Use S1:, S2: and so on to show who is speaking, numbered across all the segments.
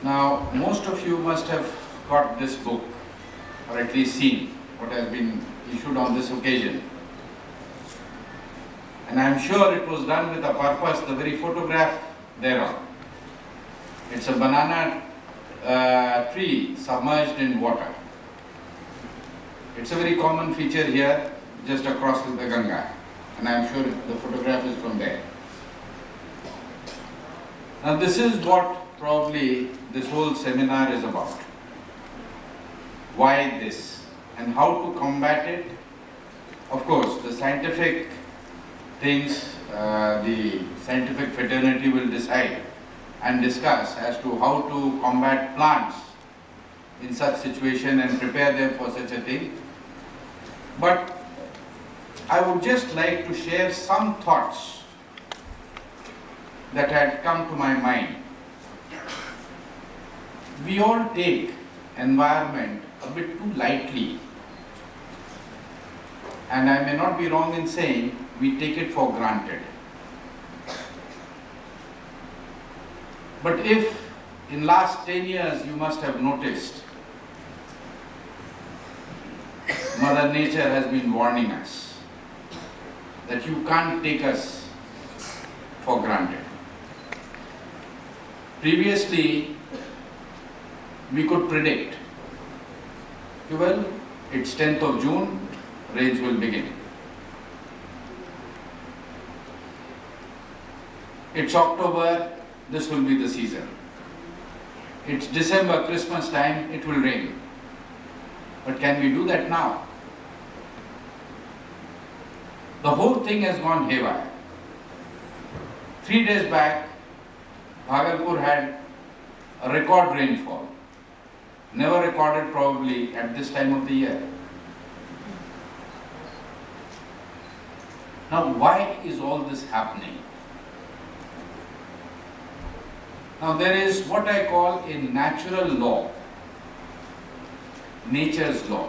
S1: Now, most of you must have got this book, or at least seen what has been issued on this occasion. And I am sure it was done with a purpose, the very photograph thereon. It's a banana tree submerged in water. It's a very common feature here, just across the Ganga. And I am sure the photograph is from there. Now this is what probably this whole seminar is about. Why this and how to combat it? Of course, the scientific things, the scientific fraternity will decide and discuss as to how to combat plants in such situation and prepare them for such a thing. But I would just like to share some thoughts that had come to my mind. We all take environment a bit too lightly, and I may not be wrong in saying we take it for granted. But if in last 10 years you must have noticed, Mother Nature has been warning us that you can't take us for granted. Previously, we could predict, well, it's 10th of June, rains will begin. It's October, this will be the season. It's December, Christmas time, it will rain. But can we do that now? The whole thing has gone haywire. 3 days back, Bhagalpur had a record rainfall. Never recorded probably at this time of the year. Now, why is all this happening? Now, there is what I call a natural law, nature's law,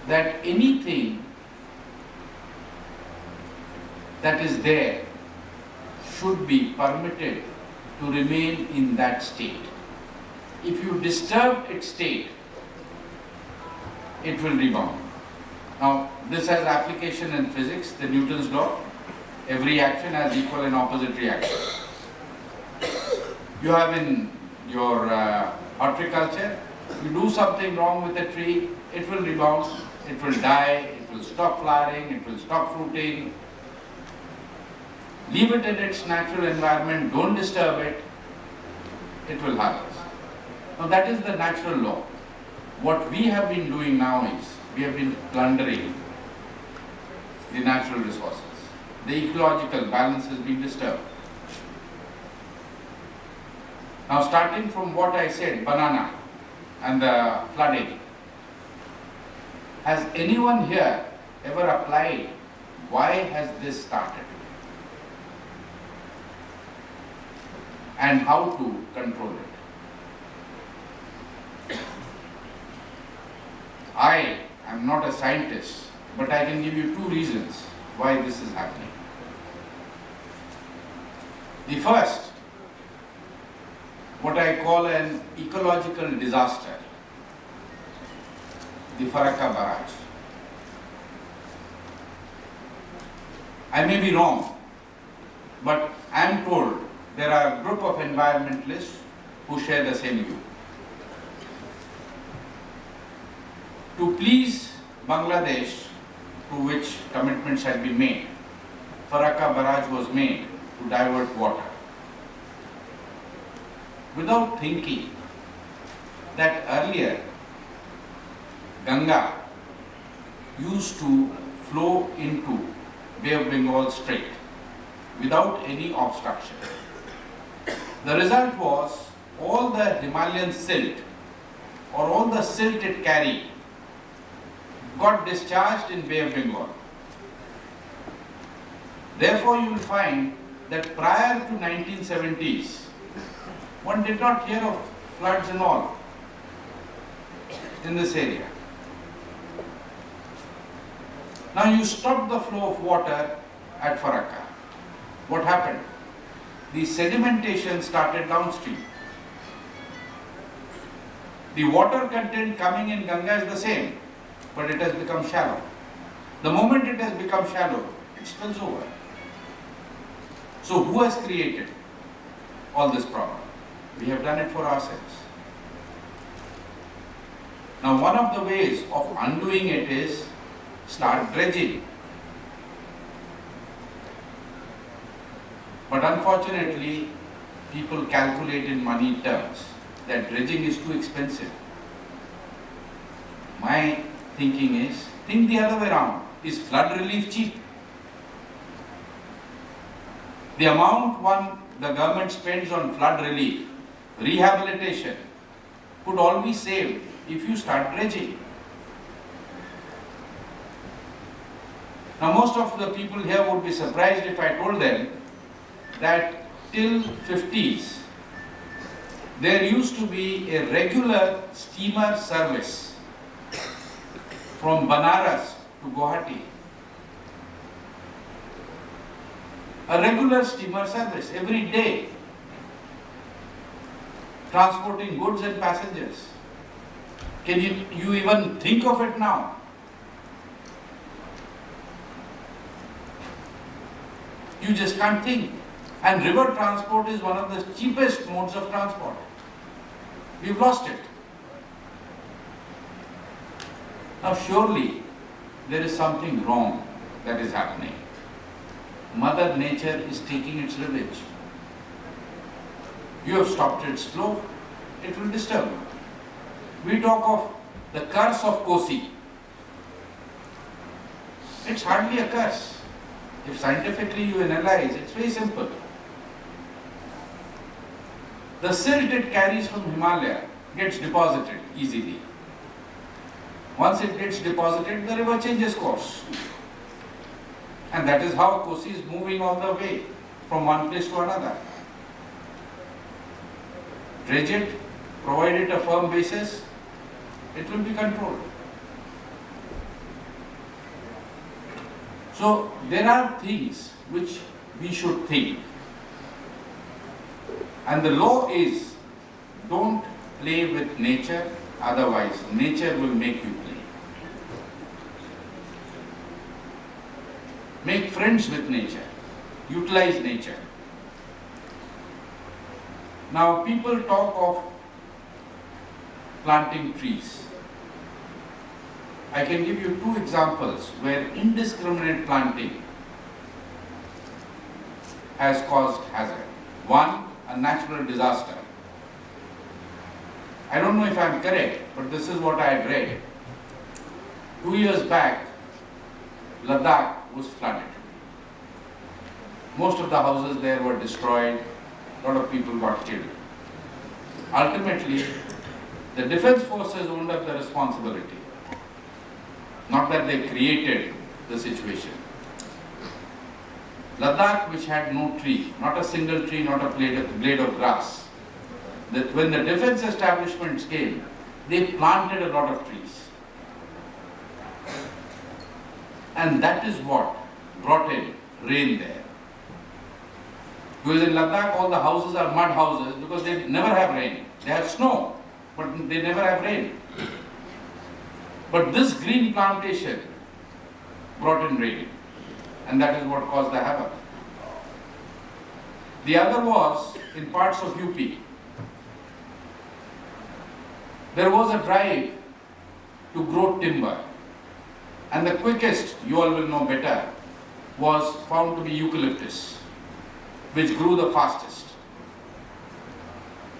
S1: that anything that is there should be permitted to remain in that state. If you disturb its state, it will rebound. Now, this has application in physics, the Newton's law. Every action has equal and opposite reaction. You have in your horticulture, you do something wrong with a tree, it will rebound, it will die, it will stop flowering, it will stop fruiting. Leave it in its natural environment, don't disturb it, it will harvest. Now that is the natural law. What we have been doing now is, we have been plundering the natural resources. The ecological balance has been disturbed. Now starting from what I said, banana and the flooding, has anyone here ever applied why has this started? And how to control it? I am not a scientist, but I can give you 2 reasons why this is happening. The first, what I call an ecological disaster, the Farakka barrage. I may be wrong, but I am told there are a group of environmentalists who share the same view. To please Bangladesh, to which commitments had been made, Farakka barrage was made to divert water. Without thinking that earlier Ganga used to flow into Bay of Bengal straight without any obstruction. The result was all the Himalayan silt or all the silt it carried got discharged in Bay of Bengal. Therefore, you will find that prior to 1970s, one did not hear of floods and all in this area. Now you stop the flow of water at Farakka. What happened? the sedimentation started downstream. The water content coming in Ganga is the same, but it has become shallow. The moment it has become shallow, it spills over. So who has created all this problem? We have done it for ourselves. Now one of the ways of undoing it is start dredging. But unfortunately, people calculate in money terms that dredging is too expensive. My thinking is, think the other way around. Is flood relief cheap? The amount the government spends on flood relief, rehabilitation, could all be saved if you start dredging. Now most of the people here would be surprised if I told them that till 50s, there used to be a regular steamer service from Banaras to Guwahati. A regular steamer service every day, transporting goods and passengers. Can you even think of it now? You just can't think. And river transport is one of the cheapest modes of transport. We've lost it. Now surely there is something wrong that is happening. Mother Nature is taking its revenge. You have stopped its flow, it will disturb you. We talk of the curse of Kosi. It's hardly a curse. If scientifically you analyze, it's very simple. The silt it carries from Himalaya gets deposited easily. Once it gets deposited, the river changes course. And that is how Kosi is moving all the way from one place to another. Dredge it, provide it a firm basis, it will be controlled. So there are things which we should think. And the law is, don't play with nature, otherwise nature will make you play. Make friends with nature, utilize nature. Now people talk of planting trees. I can give you two examples where indiscriminate planting has caused hazard. One, a natural disaster. I don't know if I am correct, but this is what I had read. 2 years back, Ladakh was flooded. Most of the houses there were destroyed, a lot of people got killed. Ultimately, the defense forces owned up the responsibility. Not that they created the situation. Ladakh, which had no tree, not a single tree, not a blade of grass. When the defense establishments came, they planted a lot of trees. And that is what brought in rain there. Because in Ladakh, all the houses are mud houses because they never have rain. They have snow, but they never have rain. But this green plantation brought in rain. And that is what caused the havoc. The other was in parts of UP. There was a drive to grow timber. And the quickest, you all will know better, was found to be eucalyptus, which grew the fastest.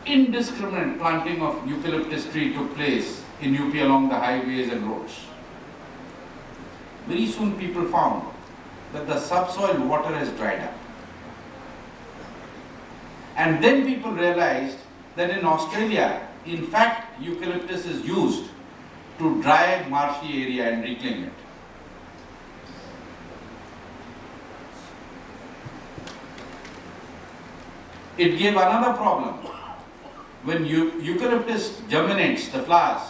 S1: Indiscriminate planting of eucalyptus tree took place in UP along the highways and roads. Very soon people found that the subsoil water has dried up. And then people realized that in Australia, in fact, eucalyptus is used to dry marshy area and reclaim it. It gave another problem. When eucalyptus germinates the flowers,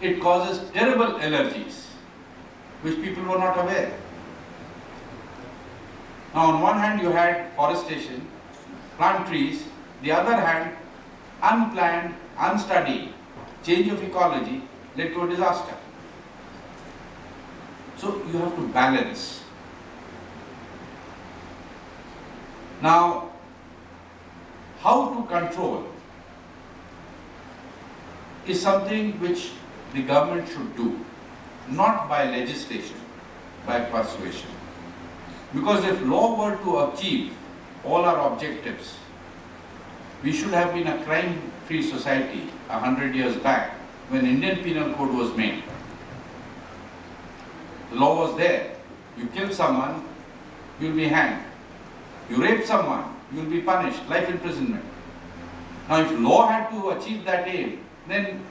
S1: it causes terrible allergies, which people were not aware. Now on one hand you had forestation, plant trees, the other hand unplanned, unstudied change of ecology led to a disaster. So you have to balance. Now, how to control is something which the government should do, not by legislation, by persuasion. Because if law were to achieve all our objectives, we should have been a crime-free society 100 years back when Indian Penal Code was made. The law was there. You kill someone, you'll be hanged. You rape someone, you'll be punished, life imprisonment. Now if law had to achieve that aim, then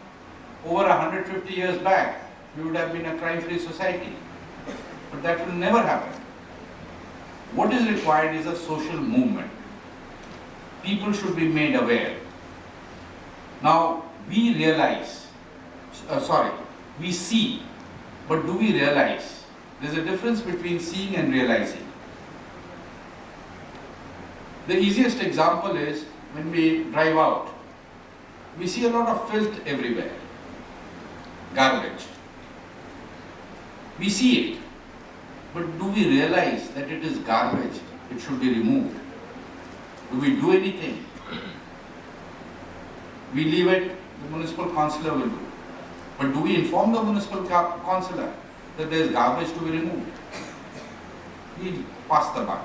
S1: over 150 years back, we would have been a crime-free society. But that will never happen. What is required is a social movement. People should be made aware. Now, we realize, we see, but do we realize? There's a difference between seeing and realizing. The easiest example is when we drive out. We see a lot of filth everywhere, garbage. We see it, but do we realize that it is garbage? It should be removed. Do we do anything? We leave it, the municipal councillor will do. But do we inform the municipal councillor that there is garbage to be removed? We pass the buck.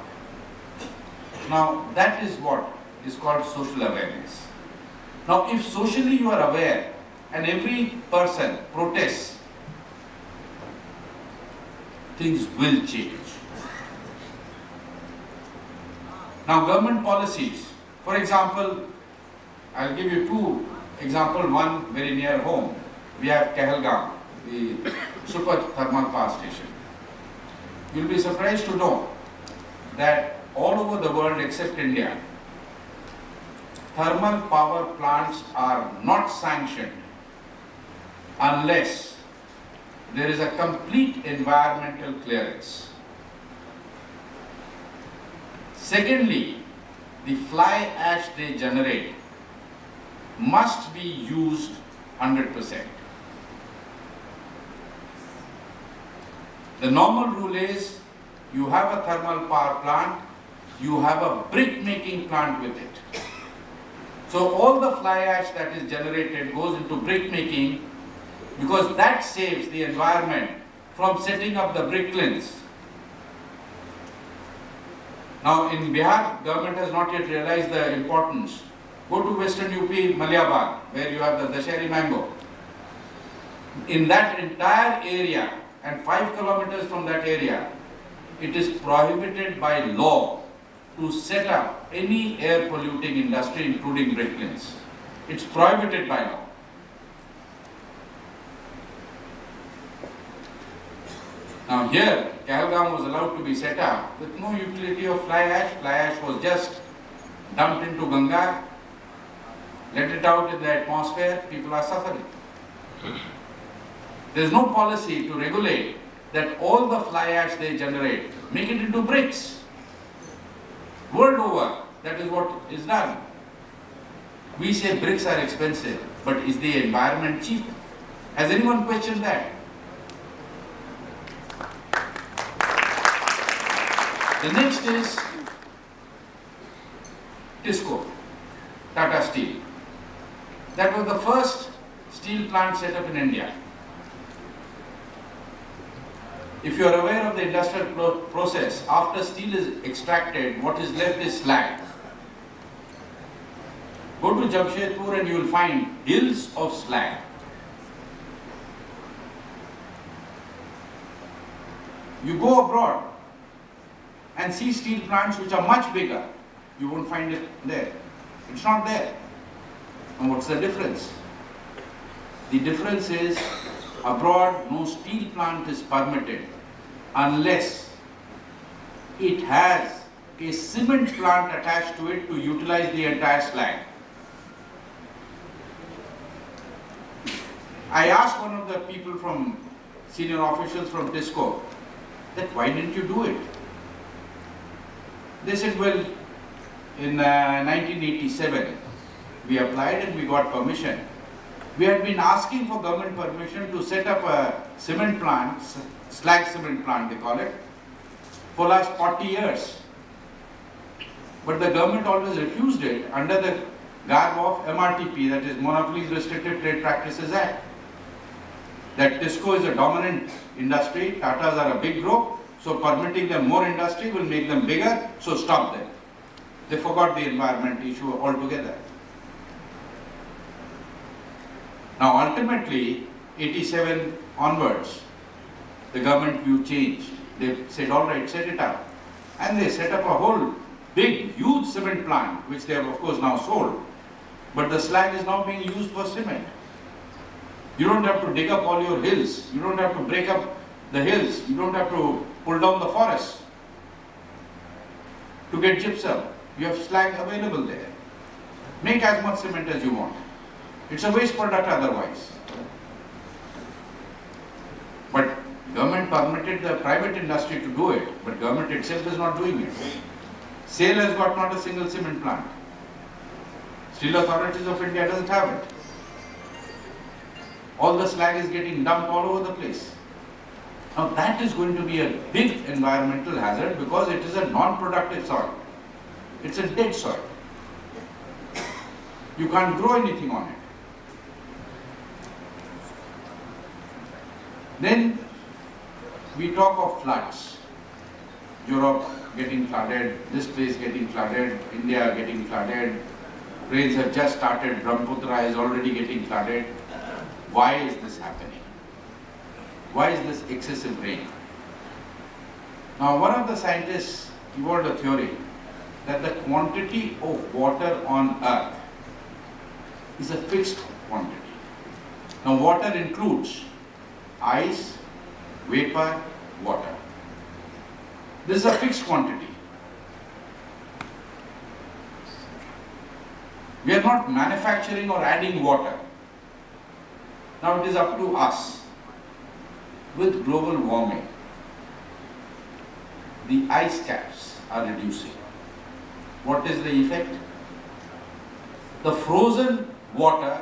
S1: Now that is what is called social awareness. Now if socially you are aware and every person protests, things will change. Now government policies, for example, I'll give you two examples, one very near home. We have Kahalgaon, the super thermal power station. You'll be surprised to know that all over the world except India, thermal power plants are not sanctioned unless there is a complete environmental clearance. Secondly, the fly ash they generate must be used 100%. The normal rule is you have a thermal power plant, you have a brick making plant with it. So all the fly ash that is generated goes into brick making because that saves the environment from setting up the brick kilns. Now in Bihar, government has not yet realized the importance. Go to western UP, Maliabad, where you have the Dasheri mango. In that entire area and 5 kilometers from that area, it is prohibited by law to set up any air polluting industry including brick kilns. It's prohibited by law. Now here, Kahalgaon was allowed to be set up with no utility of fly ash. Fly ash was just dumped into Ganga, let it out in the atmosphere, people are suffering. There is no policy to regulate that all the fly ash they generate, make it into bricks. World over, that is what is done. We say bricks are expensive, but is the environment cheap? Has anyone questioned that? The next is TISCO, Tata Steel. That was the first steel plant set up in India. If you are aware of the industrial process, after steel is extracted, what is left is slag. Go to Jamshedpur and you will find hills of slag. You go abroad and see steel plants which are much bigger, you won't find it there. It's not there. And what's the difference? The difference is abroad no steel plant is permitted unless it has a cement plant attached to it to utilize the entire slag. I asked one of the people from senior officials from TISCO that why didn't you do it? They said, well, in 1987, we applied and we got permission. We had been asking for government permission to set up a cement plant, slag cement plant they call it, for last 40 years. But the government always refused it under the garb of MRTP, that is Monopolies Restricted Trade Practices Act. That Tisco is a dominant industry, Tatas are a big group, so permitting them more industry will make them bigger, so stop them. They forgot the environment issue altogether. Now ultimately, 87 onwards, the government view changed. They said, all right, set it up. And they set up a whole big, huge cement plant, which they have of course now sold. But the slag is now being used for cement. You don't have to dig up all your hills. You don't have to break up the hills. You don't have to pull down the forest to get gypsum. You have slag available there. Make as much cement as you want. It's a waste product otherwise. But government permitted the private industry to do it, but government itself is not doing it. SAIL has got not a single cement plant. Steel Authorities of India doesn't have it. All the slag is getting dumped all over the place. Now that is going to be a big environmental hazard because it is a non-productive soil. It's a dead soil. You can't grow anything on it. Then we talk of floods. Europe getting flooded, this place getting flooded, India getting flooded. Rains have just started, Brahmaputra is already getting flooded. Why is this happening? Why is this excessive rain? Now one of the scientists evolved a theory that the quantity of water on earth is a fixed quantity. Now water includes ice, vapor, water. This is a fixed quantity. We are not manufacturing or adding water. Now it is up to us. With global warming, the ice caps are reducing. What is the effect? The frozen water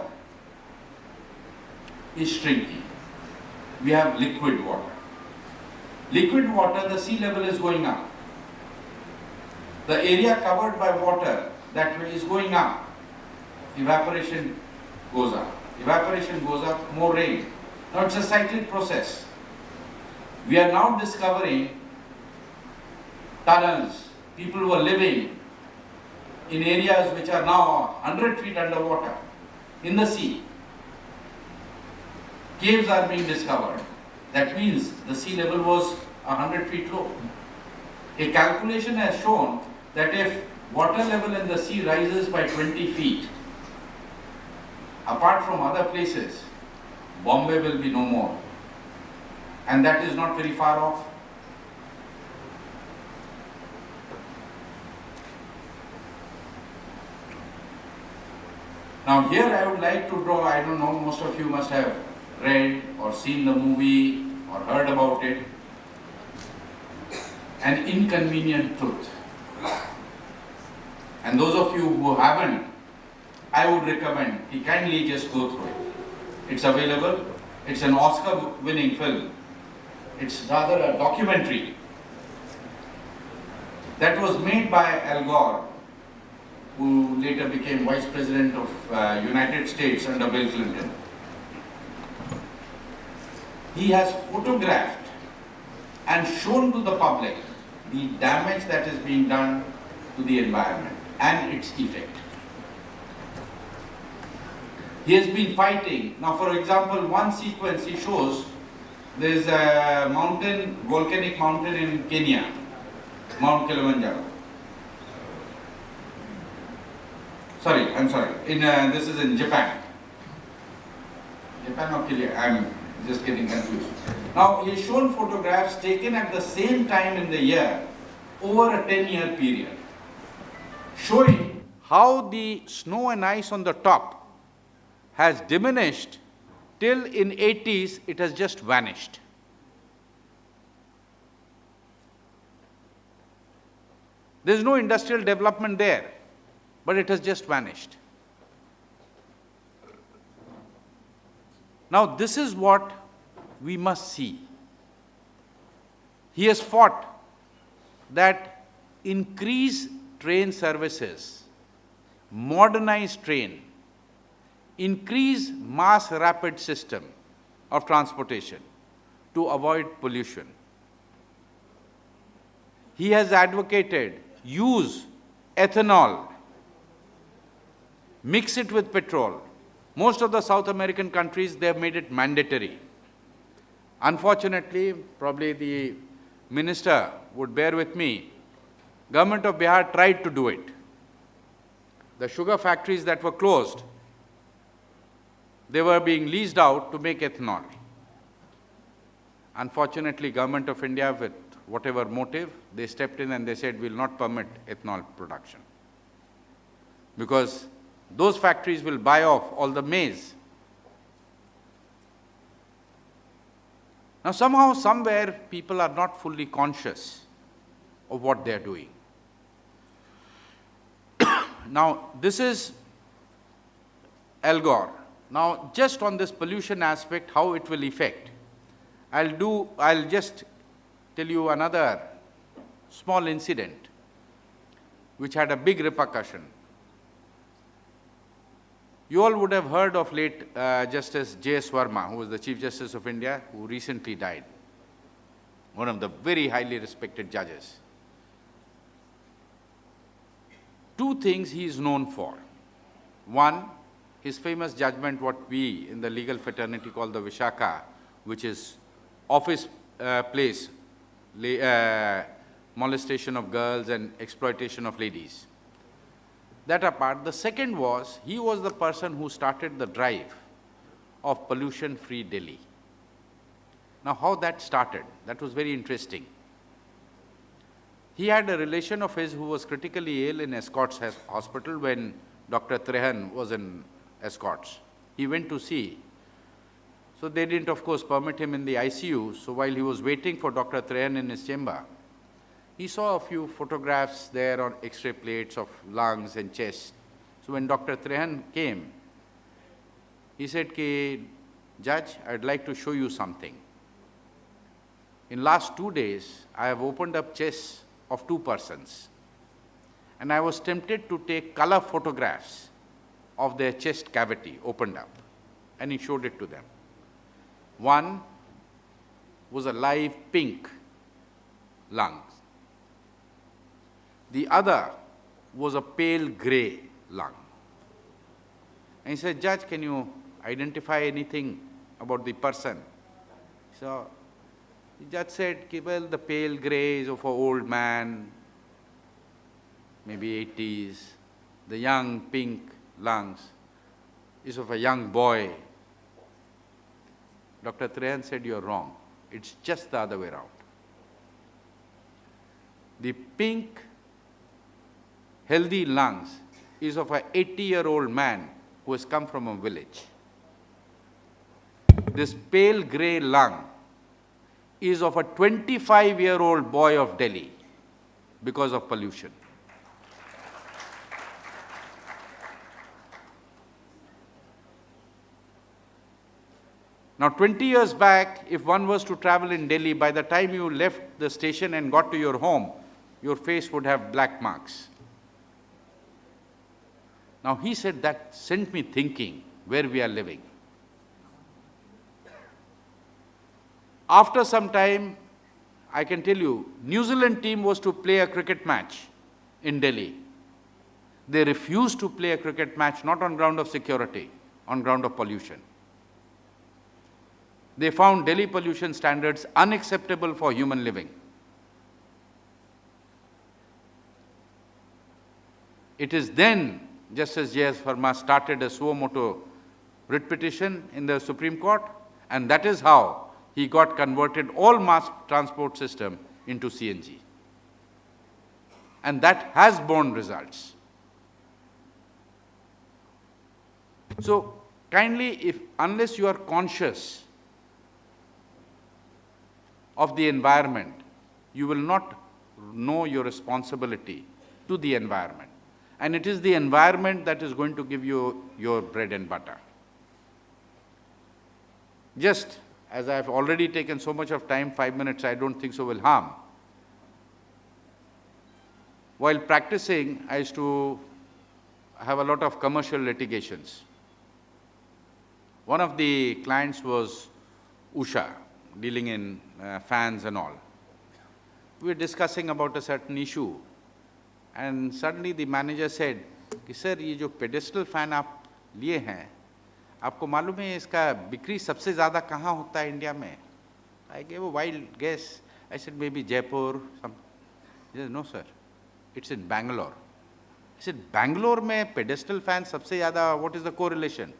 S1: is shrinking. We have liquid water. Liquid water, the sea level is going up. The area covered by water that way is going up. Evaporation goes up. Evaporation goes up, more rain. Now it's a cyclic process. We are now discovering tunnels, people who are living in areas which are now 100 feet underwater in the sea. Caves are being discovered. That means the sea level was 100 feet low. A calculation has shown that if water level in the sea rises by 20 feet, apart from other places, Bombay will be no more. And that is not very far off. Now here I would like to draw, I don't know, most of you must have read or seen the movie or heard about it, an inconvenient truth. And those of you who haven't, I would recommend you kindly just go through it. It's available. It's an Oscar-winning film. It's rather a documentary that was made by Al Gore, who later became Vice President of United States under Bill Clinton. He has photographed and shown to the public the damage that is being done to the environment and its effect. He has been fighting. Now, for example, one sequence he shows, there is a mountain, volcanic mountain in Kenya, Mount Kilimanjaro. This is in Japan. Japan or Kenya? I'm just getting confused. Now, he has shown photographs taken at the same time in the year over a 10-year period, showing how the snow and ice on the top has diminished till in 80s it has just vanished. There's no industrial development there, but it has just vanished. Now, this is what we must see. He has fought that increase train services, modernize train, increase mass rapid system of transportation to avoid pollution. He has advocated use ethanol, mix it with petrol. Most of the South American countries, they have made it mandatory. Unfortunately, probably the minister would bear with me, Government of Bihar tried to do it. The sugar factories that were closed, they were being leased out to make ethanol. Unfortunately, Government of India, with whatever motive, they stepped in and they said, we'll not permit ethanol production. Because those factories will buy off all the maize. Now, somehow, somewhere, people are not fully conscious of what they are doing. Now, this is Al Gore. Now, just on this pollution aspect, how it will affect, I'll just tell you another small incident which had a big repercussion. You all would have heard of late Justice J.S. Verma, who was the Chief Justice of India, who recently died, one of the very highly respected judges. Two things he is known for. One, his famous judgment, what we in the legal fraternity call the Vishaka, which is office place, molestation of girls and exploitation of ladies. That apart, the second was, he was the person who started the drive of pollution-free Delhi. Now, how that started, that was very interesting. He had a relation of his who was critically ill in Escorts Hospital when Dr. Trehan was in Escorts. He went to see. So they didn't, of course, permit him in the ICU. So while he was waiting for Dr. Trehan in his chamber, he saw a few photographs there on X-ray plates of lungs and chest. So when Dr. Trehan came, he said, Judge, I'd like to show you something. In last 2 days, I have opened up chests of 2 persons. And I was tempted to take color photographs of their chest cavity opened up. And he showed it to them. One was a live pink lung. The other was a pale gray lung. And he said, Judge, can you identify anything about the person? So the judge said, well, the pale gray is of an old man, maybe 80s. The young pink lungs is of a young boy. Dr. Trehan said, you're wrong. It's just the other way around. The pink healthy lungs is of an 80-year-old man who has come from a village. This pale gray lung is of a 25-year-old boy of Delhi because of pollution. Now, 20 years back, if one was to travel in Delhi, by the time you left the station and got to your home, your face would have black marks. Now, he said that sent me thinking where we are living. After some time, I can tell you, New Zealand team was to play a cricket match in Delhi. They refused to play a cricket match, not on ground of security, on ground of pollution. They found Delhi pollution standards unacceptable for human living. It is then Justice J.S. Verma started a suo motu writ petition in the Supreme Court, and that is how he got converted all mass transport system into CNG. And that has borne results. So kindly, unless you are conscious of the environment, you will not know your responsibility to the environment. And it is the environment that is going to give you your bread and butter. Just as I've already taken so much of time, 5 minutes I don't think so will harm. While practicing, I used to have a lot of commercial litigations. One of the clients was Usha, dealing in fans and all. We were discussing about a certain issue, and suddenly the manager said, "Sir, ये जो pedestal fan आप लिए हैं, आपको मालूम है इसका बिक्री सबसे ज़्यादा कहाँ होता है इंडिया में?" I gave a wild guess. I said, "Maybe Jaipur." He said, "No, sir, it's in Bangalore." I said, "Bangalore में pedestal fan सबसे ज़्यादा, what is the correlation?"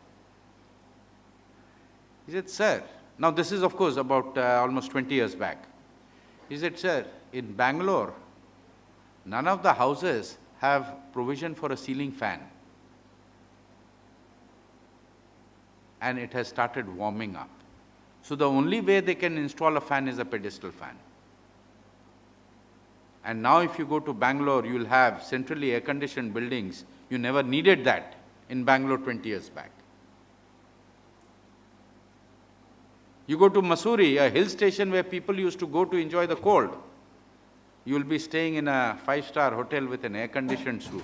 S1: He said, "Sir," now this is of course about almost 20 years back. He said, "Sir, in Bangalore, none of the houses have provision for a ceiling fan. And it has started warming up. So the only way they can install a fan is a pedestal fan. And now if you go to Bangalore, you will have centrally air-conditioned buildings. You never needed that in Bangalore 20 years back. You go to Mussoorie, a hill station where people used to go to enjoy the cold. You will be staying in a 5-star hotel with an air-conditioned suite.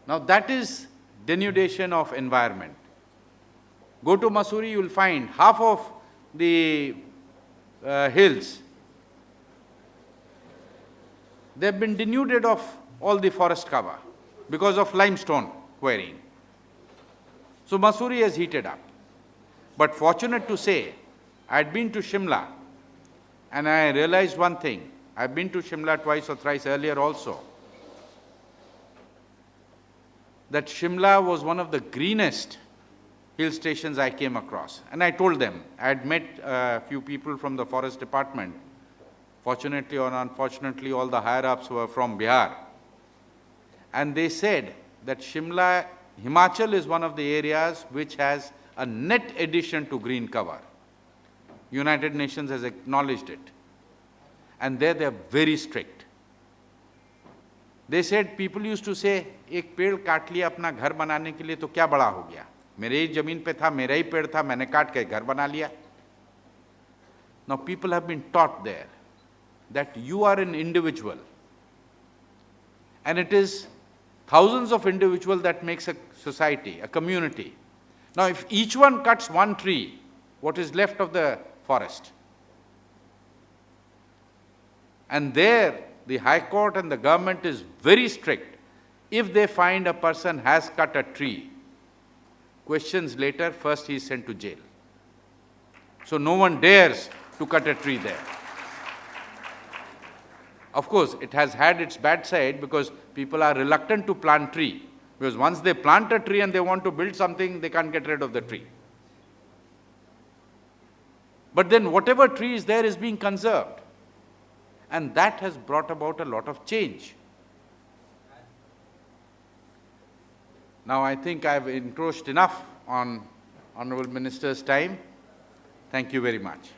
S1: Now that is denudation of environment. Go to Mussoorie, you will find half of the hills, they have been denuded of all the forest cover because of limestone quarrying. So Mussoorie has heated up. But fortunate to say, I had been to Shimla and I realized one thing. I've been to Shimla twice or thrice earlier also. That Shimla was one of the greenest hill stations I came across. And I told them, I had met a few people from the forest department. Fortunately or unfortunately, all the higher-ups were from Bihar. And they said that Shimla, Himachal is one of the areas which has a net addition to green cover. United Nations has acknowledged it. And there they are very strict. They said, people used to say, एक पेड़ काट लिया अपना घर बनाने के लिए तो क्या बड़ा हो गया? मेरे ही जमीन पे था, मेरा ही पेड़ था, मैंने काट के घर बना लिया. Now people have been taught there that you are an individual. And it is thousands of individuals that makes a society, a community. Now if each one cuts one tree, what is left of the forest? And there, the High Court and the government is very strict. If they find a person has cut a tree, questions later, first he is sent to jail. So no one dares to cut a tree there. Of course, it has had its bad side because people are reluctant to plant tree. Because once they plant a tree and they want to build something, they can't get rid of the tree. But then whatever tree is there is being conserved. And that has brought about a lot of change. Now I think I've encroached enough on Honorable Minister's time. Thank you very much.